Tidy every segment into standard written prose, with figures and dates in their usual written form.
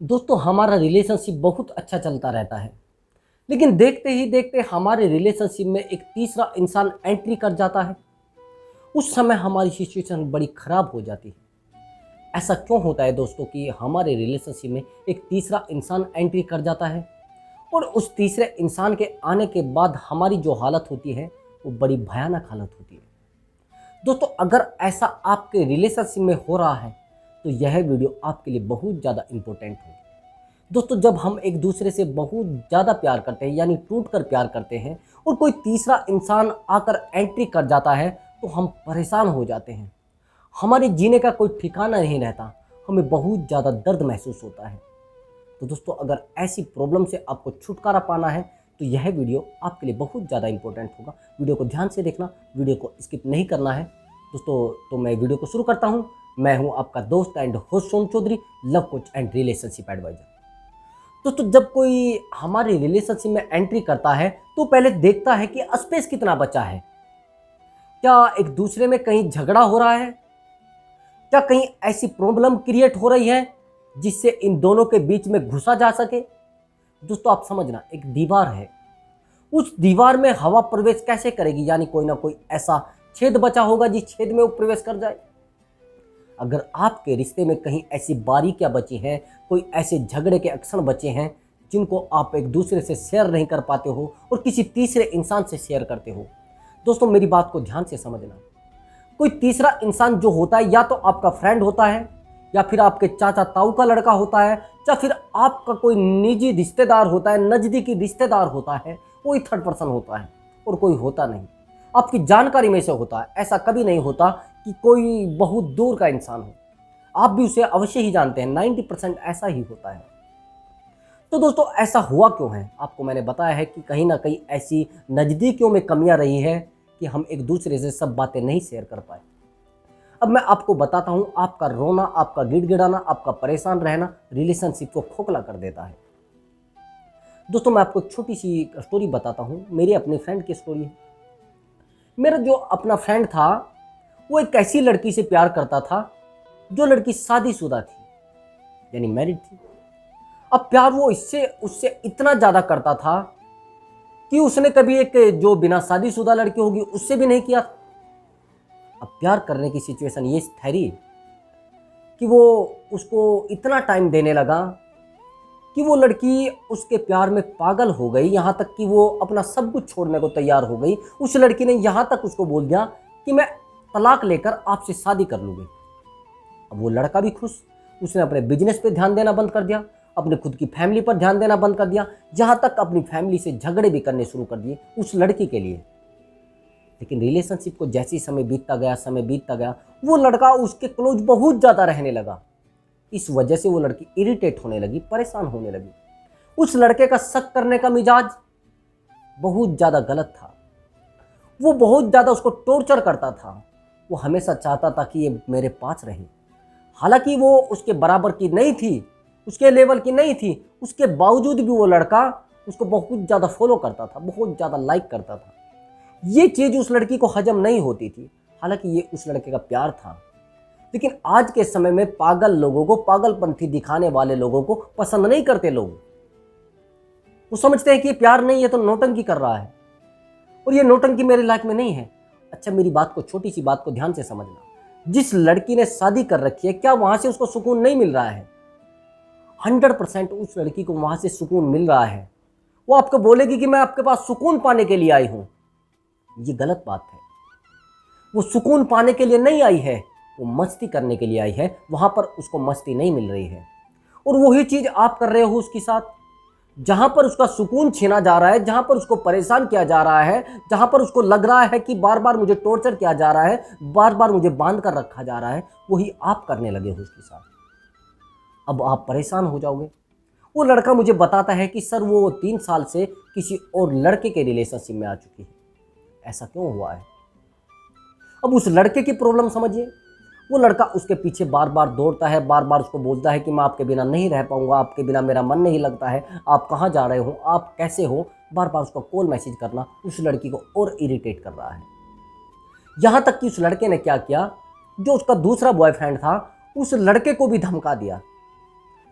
दोस्तों हमारा रिलेशनशिप बहुत अच्छा चलता रहता है, लेकिन देखते ही देखते हमारे रिलेशनशिप में एक तीसरा इंसान एंट्री कर जाता है। उस समय हमारी सिचुएशन बड़ी खराब हो जाती है। ऐसा क्यों होता है दोस्तों कि हमारे रिलेशनशिप में एक तीसरा इंसान एंट्री कर जाता है और उस तीसरे इंसान के आने के बाद हमारी जो हालत होती है वो बड़ी भयानक हालत होती है। दोस्तों अगर ऐसा आपके रिलेशनशिप में हो रहा है तो यह वीडियो आपके लिए बहुत ज़्यादा इम्पोर्टेंट होगी। दोस्तों जब हम एक दूसरे से बहुत ज़्यादा प्यार करते हैं यानी टूट कर प्यार करते हैं और कोई तीसरा इंसान आकर एंट्री कर जाता है तो हम परेशान हो जाते हैं। हमारे जीने का कोई ठिकाना नहीं रहता, हमें बहुत ज़्यादा दर्द महसूस होता है। तो दोस्तों अगर ऐसी प्रॉब्लम से आपको छुटकारा पाना है तो यह वीडियो आपके लिए बहुत ज़्यादा इंपॉर्टेंट होगा। वीडियो को ध्यान से देखना, वीडियो को स्किप नहीं करना है। दोस्तों तो मैं वीडियो को शुरू करता हूँ। मैं हूँ आपका दोस्त and host Sonu Chaudhary, love coach and relationship advisor. दोस्तों जब कोई हमारे रिलेशनशिप में एंट्री करता है तो पहले देखता है कि स्पेस कितना बचा है। क्या एक दूसरे में कहीं झगड़ा हो रहा है? क्या कहीं ऐसी प्रॉब्लम क्रिएट हो रही है जिससे इन दोनों के बीच में घुसा जा सके? दोस्तों आप समझना, एक दीवार है, उस दीवार में हवा प्रवेश कैसे करेगी? यानी कोई ना कोई ऐसा छेद बचा होगा जिस छेद में वो प्रवेश कर जाए। अगर आपके रिश्ते में कहीं ऐसी बारीकियां बची हैं, कोई ऐसे झगड़े के अक्षण बचे हैं जिनको आप एक दूसरे से शेयर नहीं कर पाते हो और किसी तीसरे इंसान से शेयर करते हो, दोस्तों मेरी बात को ध्यान से समझना। कोई तीसरा इंसान जो होता है या तो आपका फ्रेंड होता है, या फिर आपके चाचा ताऊ का लड़का होता है, या फिर आपका कोई निजी रिश्तेदार होता है, नज़दीकी रिश्तेदार होता है, कोई थर्ड पर्सन होता है और कोई होता नहीं। आपकी जानकारी में से होता है। ऐसा कभी नहीं होता कि कोई बहुत दूर का इंसान हो, आप भी उसे अवश्य ही जानते हैं। 90% ऐसा ही होता है। तो दोस्तों ऐसा हुआ क्यों है? आपको मैंने बताया है कि कहीं ना कहीं ऐसी नज़दीकियों में कमियां रही है कि हम एक दूसरे से सब बातें नहीं शेयर कर पाए। अब मैं आपको बताता हूं, आपका रोना, आपका गिड़गिड़ाना, आपका परेशान रहना रिलेशनशिप को खोखला कर देता है। दोस्तों मैं आपको छोटी सी स्टोरी बताता हूं, मेरी अपनी फ्रेंड की स्टोरी है। मेरा जो अपना फ्रेंड था वो एक ऐसी लड़की से प्यार करता था जो लड़की शादीशुदा थी, यानी मैरिड थी। अब प्यार वो इससे उससे इतना ज़्यादा करता था कि उसने कभी एक जो बिना शादीशुदा लड़की होगी उससे भी नहीं किया। अब प्यार करने की सिचुएशन ये ठहरी कि वो उसको इतना टाइम देने लगा कि वो लड़की उसके प्यार में पागल हो गई, यहाँ तक कि वो अपना सब कुछ छोड़ने को तैयार हो गई। उस लड़की ने यहाँ तक उसको बोल दिया कि मैं तलाक लेकर आपसे शादी कर लूँगी। अब वो लड़का भी खुश, उसने अपने बिजनेस पे ध्यान देना बंद कर दिया, अपने खुद की फैमिली पर ध्यान देना बंद कर दिया, यहाँ तक अपनी फैमिली से झगड़े भी करने शुरू कर दिए उस लड़की के लिए। लेकिन रिलेशनशिप को जैसे ही समय बीतता गया वो लड़का उसके क्लोज बहुत ज़्यादा रहने लगा। इस वजह से वो लड़की इरिटेट होने लगी, परेशान होने लगी। उस लड़के का शक करने का मिजाज बहुत ज़्यादा गलत था। वो बहुत ज़्यादा उसको टॉर्चर करता था। वो हमेशा चाहता था कि ये मेरे पास रहे। हालांकि वो उसके बराबर की नहीं थी, उसके लेवल की नहीं थी, उसके बावजूद भी वो लड़का उसको बहुत ज़्यादा फॉलो करता था, बहुत ज़्यादा लाइक करता था। ये चीज़ उस लड़की को हजम नहीं होती थी। हालांकि ये उस लड़के का प्यार था। लेकिन आज के समय में पागल लोगों को, पागलपंथी दिखाने वाले लोगों को पसंद नहीं करते लोग। वो समझते हैं कि ये प्यार नहीं है तो नौटंकी कर रहा है, और ये नौटंकी मेरे लाइफ में नहीं है। अच्छा मेरी बात को, छोटी सी बात को ध्यान से समझना। जिस लड़की ने शादी कर रखी है, क्या वहां से उसको सुकून नहीं मिल रहा है? 100% उस लड़की को वहां से सुकून मिल रहा है। वो आपको बोलेगी कि मैं आपके पास सुकून पाने के लिए आई हूं। ये गलत बात है। वो सुकून पाने के लिए नहीं आई है, वो मस्ती करने के लिए आई है। वहां पर उसको मस्ती नहीं मिल रही है, और वही चीज आप कर रहे हो उसके साथ। जहां पर उसका सुकून छीना जा रहा है, जहां पर उसको परेशान किया जा रहा है, जहां पर उसको लग रहा है कि बार बार मुझे टॉर्चर किया जा रहा है, बार बार मुझे बांध कर रखा जा रहा है, वही आप करने लगे हो उसके साथ। अब आप परेशान हो जाओगे। वो लड़का मुझे बताता है कि सर वो 3 साल से किसी और लड़के के रिलेशनशिप में आ चुकी है। ऐसा क्यों हुआ है? अब उस लड़के की प्रॉब्लम समझिए। वो लड़का उसके पीछे बार बार दौड़ता है, बार बार उसको बोलता है कि मैं आपके बिना नहीं रह पाऊंगा, आपके बिना मेरा मन नहीं लगता है, आप कहाँ जा रहे हो, आप कैसे हो। बार बार उसका कॉल मैसेज करना उस लड़की को और इरिटेट कर रहा है। यहाँ तक कि उस लड़के ने क्या किया, जो उसका दूसरा बॉयफ्रेंड था उस लड़के को भी धमका दिया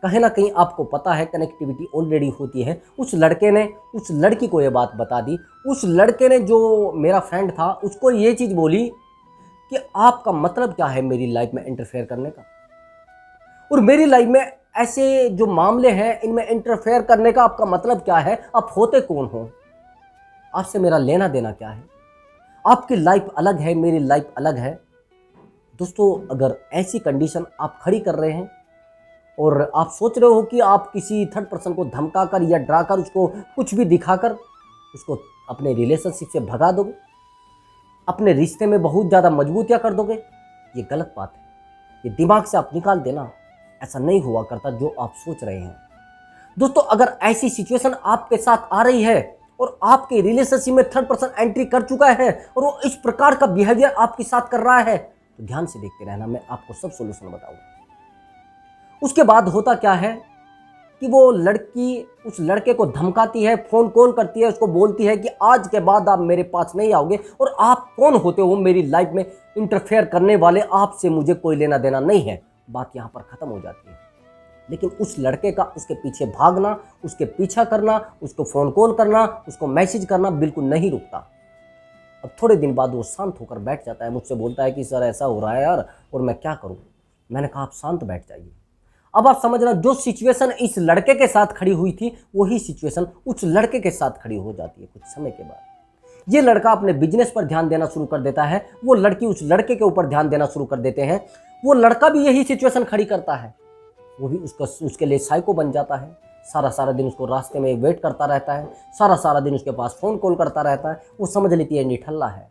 कहीं ना कहीं आपको पता है कनेक्टिविटी ऑलरेडी होती है। उस लड़के ने उस लड़की को ये बात बता दी। उस लड़के ने, जो मेरा फ्रेंड था, उसको ये चीज़ बोली कि आपका मतलब क्या है मेरी लाइफ में इंटरफेयर करने का, और मेरी लाइफ में ऐसे जो मामले हैं इनमें इंटरफेयर करने का आपका मतलब क्या है, आप होते कौन हो, आपसे मेरा लेना देना क्या है, आपकी लाइफ अलग है, मेरी लाइफ अलग है। दोस्तों, अगर ऐसी कंडीशन आप खड़ी कर रहे हैं और आप सोच रहे हो कि आप किसी थर्ड पर्सन को धमकाकर या डराकर, उसको कुछ भी दिखाकर उसको अपने रिलेशनशिप से भगा दोगे, अपने रिश्ते में बहुत ज़्यादा मजबूतियाँ कर दोगे, ये गलत बात है। ये दिमाग से आप निकाल देना, ऐसा नहीं हुआ करता जो आप सोच रहे हैं। दोस्तों, अगर ऐसी सिचुएशन आपके साथ आ रही है और आपके रिलेशनशिप में थर्ड पर्सन एंट्री कर चुका है और वो इस प्रकार का बिहेवियर आपके साथ कर रहा है, तो ध्यान से देखते रहना, मैं आपको सब सॉल्यूशन बताऊंगा। उसके बाद होता क्या है कि वो लड़की उस लड़के को धमकाती है, फ़ोन कॉल करती है, उसको बोलती है कि आज के बाद आप मेरे पास नहीं आओगे, और आप कौन होते हो मेरी लाइफ में इंटरफेयर करने वाले, आपसे मुझे कोई लेना देना नहीं है। बात यहाँ पर ख़त्म हो जाती है। लेकिन उस लड़के का उसके पीछे भागना, उसके पीछा करना, उसको फ़ोन कॉल करना, उसको मैसेज करना बिल्कुल नहीं रुकता। अब थोड़े दिन बाद वो शांत होकर बैठ जाता है, मुझसे बोलता है कि सर ऐसा हो रहा है यार, और मैं क्या करूँ। मैंने कहा आप शांत बैठ जाइए। अब आप समझना, जो सिचुएशन इस लड़के के साथ खड़ी हुई थी वही सिचुएशन उस लड़के के साथ खड़ी हो जाती है। कुछ समय के बाद ये लड़का अपने बिजनेस पर ध्यान देना शुरू कर देता है, वो लड़की उस लड़के के ऊपर ध्यान देना शुरू कर देते हैं। वो लड़का भी यही सिचुएशन खड़ी करता है, वो भी उसके लिए साइको बन जाता है। सारा दिन उसको रास्ते में वेट करता रहता है, सारा दिन उसके पास फ़ोन कॉल करता रहता है। वो समझ लेती है निठल्ला है।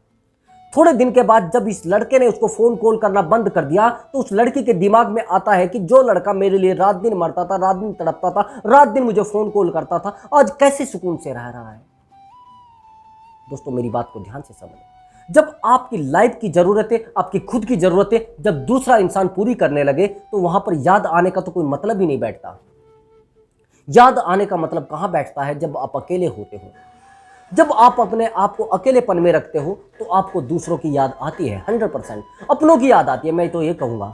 थोड़े दिन के बाद जब इस लड़के ने उसको फ़ोन कॉल करना बंद कर दिया, तो उस लड़की के दिमाग में आता है कि जो लड़का मेरे लिए रात दिन मरता था, रात दिन तड़पता था, रात दिन मुझे फ़ोन कॉल करता था, आज कैसे सुकून से रह रहा है। दोस्तों, मेरी बात को ध्यान से समझें। जब आपकी लाइफ की ज़रूरतें, आपकी खुद की ज़रूरतें जब दूसरा इंसान पूरी करने लगे, तो वहां पर याद आने का तो कोई मतलब ही नहीं बैठता। याद आने का मतलब कहां बैठता है? जब आप अकेले होते हो, जब आप अपने आप को अकेलेपन में रखते हो, तो आपको दूसरों की याद आती है। 100% अपनों की याद आती है, मैं तो ये कहूँगा।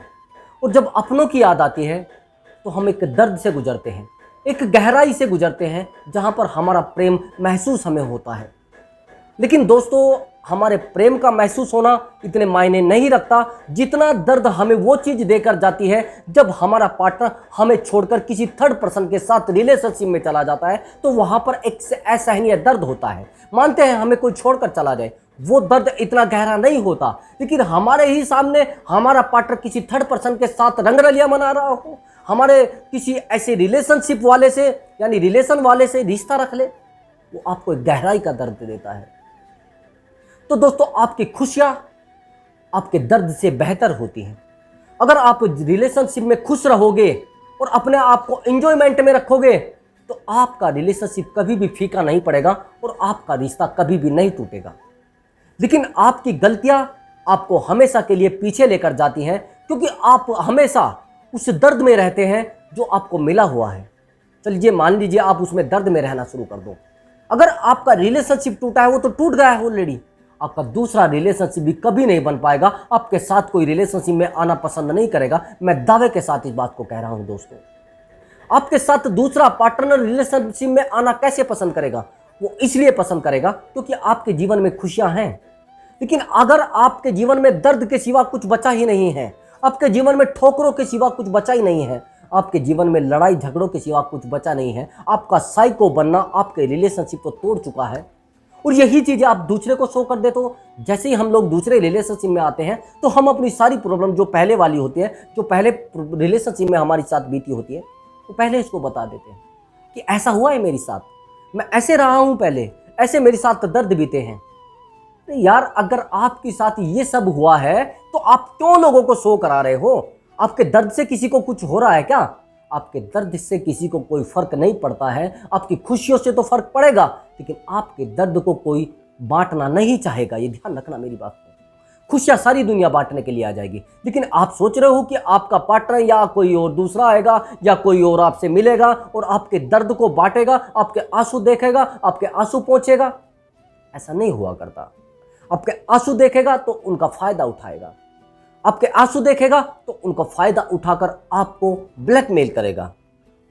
और जब अपनों की याद आती है तो हम एक दर्द से गुजरते हैं, एक गहराई से गुजरते हैं, जहाँ पर हमारा प्रेम महसूस हमें होता है। लेकिन दोस्तों, हमारे प्रेम का महसूस होना इतने मायने नहीं रखता जितना दर्द हमें वो चीज़ देकर जाती है जब हमारा पार्टनर हमें छोड़कर किसी थर्ड पर्सन के साथ रिलेशनशिप में चला जाता है। तो वहाँ पर एक असहनीय दर्द होता है। मानते हैं हमें कोई छोड़कर चला जाए, वो दर्द इतना गहरा नहीं होता, लेकिन हमारे ही सामने हमारा पार्टनर किसी थर्ड पर्सन के साथ रंगरलिया मना रहा हो, हमारे किसी ऐसे रिलेशनशिप वाले से, यानी रिलेशन वाले से रिश्ता रख ले, वो आपको एक गहराई का दर्द देता है। तो दोस्तों, आपकी खुशियां आपके दर्द से बेहतर होती हैं। अगर आप रिलेशनशिप में खुश रहोगे और अपने आप को एंजॉयमेंट में रखोगे, तो आपका रिलेशनशिप कभी भी फीका नहीं पड़ेगा और आपका रिश्ता कभी भी नहीं टूटेगा। लेकिन आपकी गलतियां आपको हमेशा के लिए पीछे लेकर जाती हैं, क्योंकि आप हमेशा उस दर्द में रहते हैं जो आपको मिला हुआ है। चलिए मान लीजिए आप उसमें दर्द में रहना शुरू कर दो। अगर आपका रिलेशनशिप टूटा है, वो तो टूट गया है ऑलरेडी। आपका दूसरा रिलेशनशिप भी कभी नहीं बन पाएगा, आपके साथ कोई रिलेशनशिप में आना पसंद नहीं करेगा। मैं दावे के साथ इस बात को कह रहा हूं दोस्तों। आपके साथ दूसरा पार्टनर रिलेशनशिप में आना कैसे पसंद करेगा? वो इसलिए पसंद करेगा क्योंकि आपके जीवन में खुशियां हैं। लेकिन अगर आपके जीवन में दर्द के सिवा कुछ बचा ही नहीं है, आपके जीवन में ठोकरों के सिवा कुछ बचा ही नहीं है, आपके जीवन में लड़ाई झगड़ों के सिवा कुछ बचा नहीं है, आपका साइको बनना आपके रिलेशनशिप को तोड़ चुका है, और यही चीज़ आप दूसरे को शो कर देते हो। जैसे ही हम लोग दूसरे रिलेशनशिप में आते हैं, तो हम अपनी सारी प्रॉब्लम जो पहले वाली होती है, जो पहले रिलेशनशिप में हमारे साथ बीती होती है, वो पहले इसको बता देते हैं कि ऐसा हुआ है मेरे साथ, मैं ऐसे रहा हूँ पहले, ऐसे मेरे साथ दर्द बीते हैं। अरे यार, अगर आपके साथ ये सब हुआ है तो आप क्यों लोगों को शो करा रहे हो? आपके दर्द से किसी को कुछ हो रहा है क्या? आपके दर्द से किसी को कोई फर्क नहीं पड़ता है। आपकी खुशियों से तो फर्क पड़ेगा, लेकिन आपके दर्द को कोई बांटना नहीं चाहेगा। ये ध्यान रखना मेरी बात को। खुशियां सारी दुनिया बांटने के लिए आ जाएगी, लेकिन आप सोच रहे हो कि आपका पार्टनर या कोई और दूसरा आएगा या कोई और आपसे मिलेगा और आपके दर्द को बांटेगा, आपके आंसू देखेगा, आपके आंसू पहुंचेगा। ऐसा नहीं हुआ करता। आपके आंसू देखेगा तो उनका फायदा उठाएगा, आपके आंसू देखेगा तो उनका फायदा उठाकर आपको ब्लैकमेल करेगा।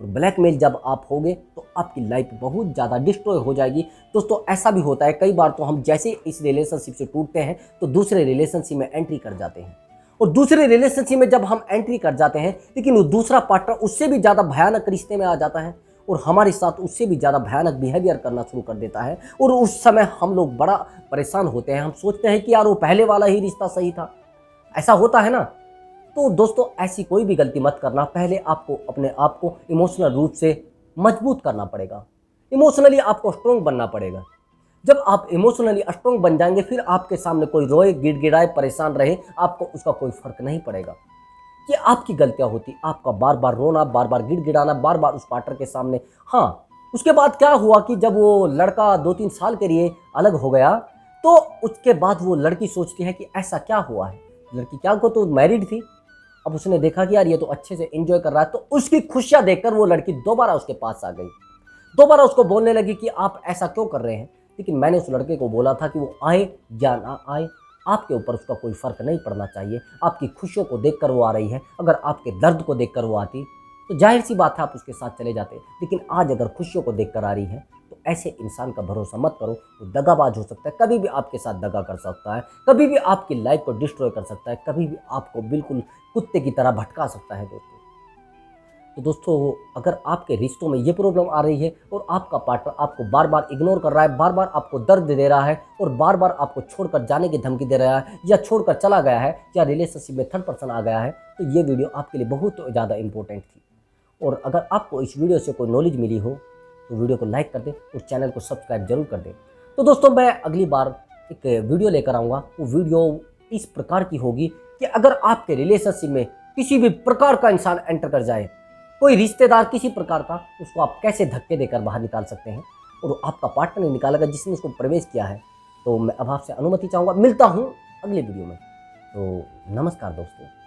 और ब्लैकमेल जब आप होगे तो आपकी लाइफ बहुत ज़्यादा डिस्ट्रॉय हो जाएगी। दोस्तों ऐसा भी होता है कई बार, तो हम जैसे ही इस रिलेशनशिप से टूटते हैं तो दूसरे रिलेशनशिप में एंट्री कर जाते हैं, और दूसरे रिलेशनशिप में जब हम एंट्री कर जाते हैं लेकिन वो दूसरा पार्टनर उससे भी ज़्यादा भयानक रिश्ते में आ जाता है और हमारे साथ उससे भी ज़्यादा भयानक बिहेवियर करना शुरू कर देता है, और उस समय हम लोग बड़ा परेशान होते हैं। हम सोचते हैं कि यार वो पहले वाला ही रिश्ता सही था। ऐसा होता है ना। तो दोस्तों ऐसी कोई भी गलती मत करना। पहले आपको अपने आप को इमोशनल रूप से मजबूत करना पड़ेगा, इमोशनली आपको स्ट्रोंग बनना पड़ेगा। जब आप इमोशनली स्ट्रोंग बन जाएंगे फिर आपके सामने कोई रोए गिड़गिड़ाए परेशान रहे, आपको उसका कोई फर्क नहीं पड़ेगा। ये आपकी गलतियां होती, आपका बार बार रोना, बार बार गिड़गिड़ाना, बार बार उस पार्टनर के सामने। हाँ, उसके बाद क्या हुआ कि जब वो लड़का 2-3 साल के लिए अलग हो गया तो उसके बाद वो लड़की सोचती है कि ऐसा क्या हुआ है। लड़की क्या को तो मैरिड थी, अब उसने देखा कि यार ये तो अच्छे से एंजॉय कर रहा है, तो उसकी खुशियां देखकर वो लड़की दोबारा उसके पास आ गई, दोबारा उसको बोलने लगी कि आप ऐसा क्यों कर रहे हैं। लेकिन मैंने उस लड़के को बोला था कि वो आए या ना आए आपके ऊपर उसका कोई फर्क नहीं पड़ना चाहिए। आपकी खुशियों को देखकर वो आ रही है, अगर आपके दर्द को देखकर वो आती तो जाहिर सी बात है आप उसके साथ चले जाते। लेकिन आज अगर खुशियों को देखकर आ रही है तो ऐसे इंसान का भरोसा मत करो, वो दगाबाज हो सकता है, कभी भी आपके साथ दगा कर सकता है, कभी भी आपकी लाइफ को डिस्ट्रॉय कर सकता है, कभी भी आपको बिल्कुल कुत्ते की तरह भटका सकता है। दोस्तों तो दोस्तों अगर आपके रिश्तों में ये प्रॉब्लम आ रही है और आपका पार्टनर आपको बार बार इग्नोर कर रहा है, बार बार आपको दर्द दे रहा है और बार बार आपको छोड़कर जाने की धमकी दे रहा है या छोड़कर चला गया है या रिलेशनशिप में थर्ड पर्सन आ गया है, तो ये वीडियो आपके लिए बहुत ज़्यादा इंपॉर्टेंट थी। और अगर आपको इस वीडियो से कोई नॉलेज मिली हो तो वीडियो को लाइक कर दें और चैनल को सब्सक्राइब जरूर कर दें। तो दोस्तों मैं अगली बार एक वीडियो लेकर आऊँगा, वो वीडियो इस प्रकार की होगी कि अगर आपके रिलेशनशिप में किसी भी प्रकार का इंसान एंटर कर जाए, कोई रिश्तेदार किसी प्रकार का, उसको आप कैसे धक्के देकर बाहर निकाल सकते हैं और आपका पार्टनर निकालेगा जिसने उसको प्रवेश किया है। तो मैं अब आपसे अनुमति चाहूँगा, मिलता हूँ अगले वीडियो में। तो नमस्कार दोस्तों।